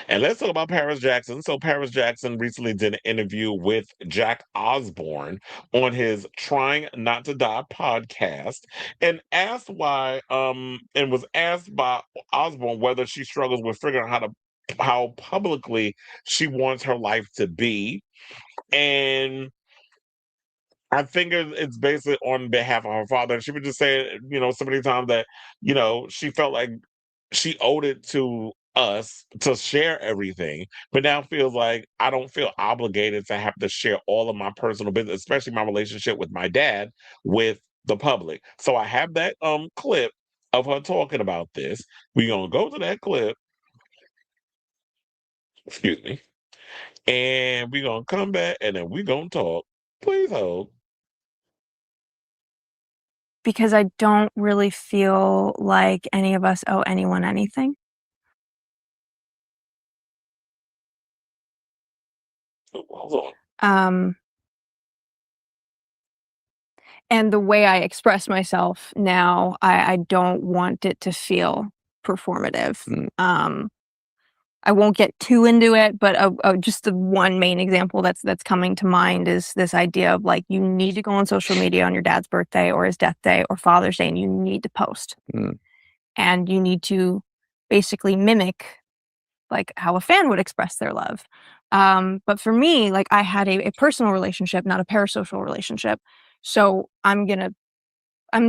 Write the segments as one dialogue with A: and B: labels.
A: And let's talk about Paris Jackson. So Paris Jackson recently did an interview with Jack Osborne on his Trying Not to Die podcast and asked why and was asked by Osborne whether she struggles with figuring out how publicly she wants her life to be. And I think it's basically on behalf of her father. And she would just say, so many times that, she felt like she owed it to us to share everything, but now feels like I don't feel obligated to have to share all of my personal business, especially my relationship with my dad, with the public. So I have that clip of her talking about this. We're gonna go to that clip, excuse me, and we're gonna come back and then we're gonna talk. Please hold.
B: Because I don't really feel like any of us owe anyone anything.
A: Hold on.
B: And the way I express myself now, I don't want it to feel performative. I won't get too into it, but just the one main example that's coming to mind is this idea of like, you need to go on social media on your dad's birthday or his death day or Father's Day, and you need to post. And you need to basically mimic like how a fan would express their love. But for me, like I had a personal relationship, not a parasocial relationship. So I'm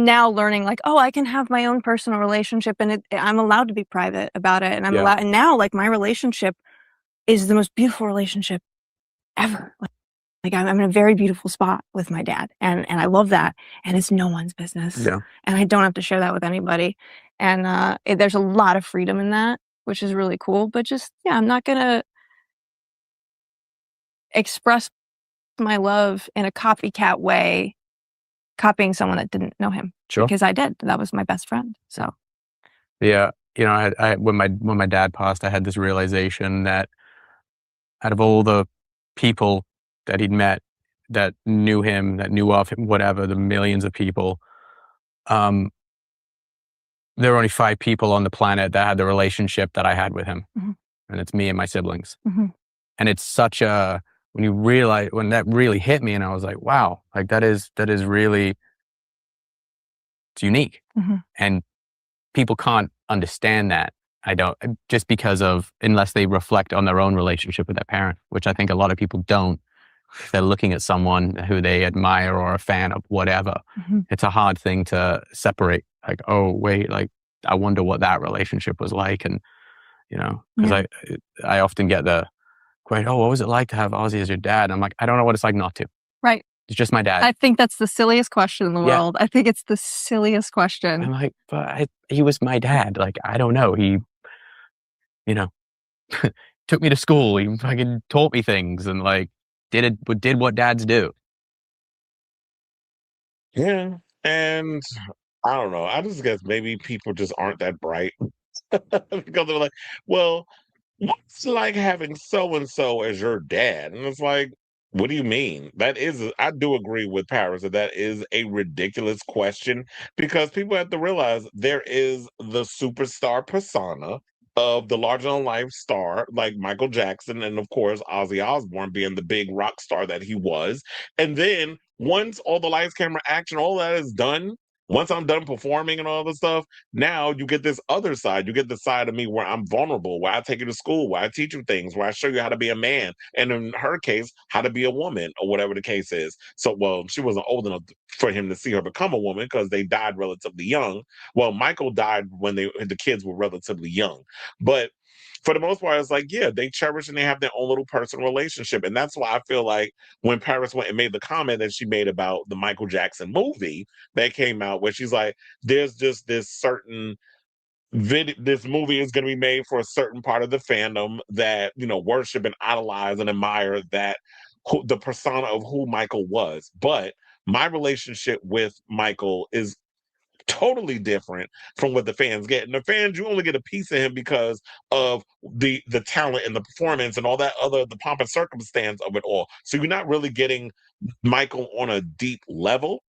B: now learning like, oh, I can have my own personal relationship and I'm allowed to be private about it. And I'm allowed, and now like my relationship is the most beautiful relationship ever. Like I'm in a very beautiful spot with my dad and I love that. And it's no one's business.
C: Yeah.
B: And I don't have to share that with anybody. And there's a lot of freedom in that, which is really cool. But just, yeah, I'm not going to express my love in a copycat way, copying someone that didn't know him.
C: Sure.
B: Because I did. That was my best friend. So.
C: Yeah. I when my dad passed, I had this realization that out of all the people that he'd met that knew him, that knew of him, whatever, the millions of people, there were only 5 people on the planet that had the relationship that I had with him. And it's me and my siblings. And it's such a, when you realize, when that really hit me and I was like, wow, like that is really, it's unique. And people can't understand that. I don't, just because of, unless they reflect on their own relationship with their parent, which I think a lot of people don't. They're looking at someone who they admire or a fan of whatever. It's a hard thing to separate. Like, oh, wait, like, I wonder what that relationship was like. And, because I often get the question, oh, what was it like to have Ozzy as your dad? And I'm like, I don't know what it's like not to.
B: Right.
C: It's just my dad.
B: I think that's the silliest question in the world. I think it's the silliest question.
C: I'm like, but he was my dad. Like, I don't know. He, took me to school. He fucking taught me things and like did what dads do.
A: Yeah. And I don't know. I just guess maybe people just aren't that bright because they're like, well, what's like having so and so as your dad? And it's like, what do you mean? I do agree with Paris that is a ridiculous question because people have to realize there is the superstar persona of the larger than life star like Michael Jackson and of course Ozzy Osbourne being the big rock star that he was. And then once all the lights, camera, action, all that is done, once I'm done performing and all the stuff, now you get this other side. You get the side of me where I'm vulnerable, where I take you to school, where I teach you things, where I show you how to be a man, and in her case, how to be a woman, or whatever the case is. So, well, she wasn't old enough for him to see her become a woman because they died relatively young. Well, Michael died when the kids were relatively young, but for the most part, it's like, yeah, they cherish and they have their own little personal relationship. And that's why I feel like when Paris went and made the comment that she made about the Michael Jackson movie that came out, where she's like, there's just this certain this movie is going to be made for a certain part of the fandom that, worship and idolize and admire the persona of who Michael was. But my relationship with Michael is totally different from what the fans get. And the fans, you only get a piece of him because of the talent and the performance and all that other the pomp and circumstance of it all. So you're not really getting Michael on a deep level.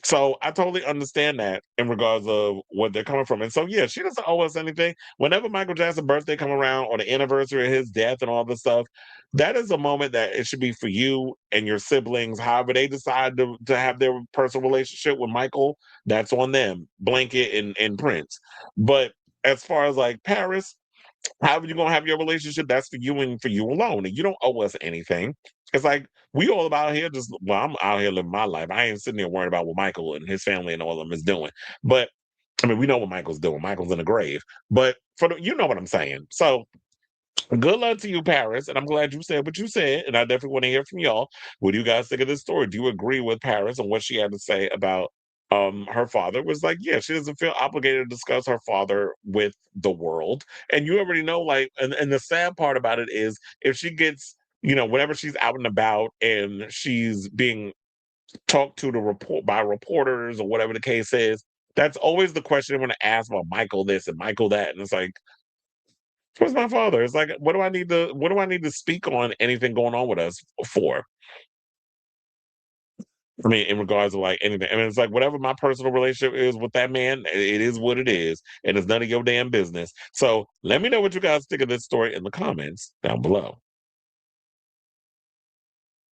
A: So I totally understand that in regards of what they're coming from. And so yeah, she doesn't owe us anything. Whenever Michael Jackson's birthday come around or the anniversary of his death and all this stuff, that is a moment that it should be for you and your siblings. However, they decide to have their personal relationship with Michael, that's on them. Blanket and Prince. But as far as like Paris, however you're gonna have your relationship, that's for you and for you alone. And you don't owe us anything. It's like we all about here just well, I'm out here living my life. I ain't sitting there worrying about what Michael and his family and all of them is doing. But I mean, we know what Michael's doing. Michael's in the grave. But for the, you know what I'm saying. So good luck to you, Paris. And I'm glad you said what you said. And I definitely want to hear from y'all. What do you guys think of this story? Do you agree with Paris and what she had to say about her father? Was like, yeah, she doesn't feel obligated to discuss her father with the world. And you already know, like, and the sad part about it is if she gets, whenever she's out and about and she's being talked to report by reporters or whatever the case is, that's always the question they want to ask about Michael this and Michael that. And it's like, where's my father? It's like, what do I need to speak on anything going on with us for? I mean, in regards to like anything. I mean, it's like whatever my personal relationship is with that man, it is what it is. And it's none of your damn business. So let me know what you guys think of this story in the comments down below.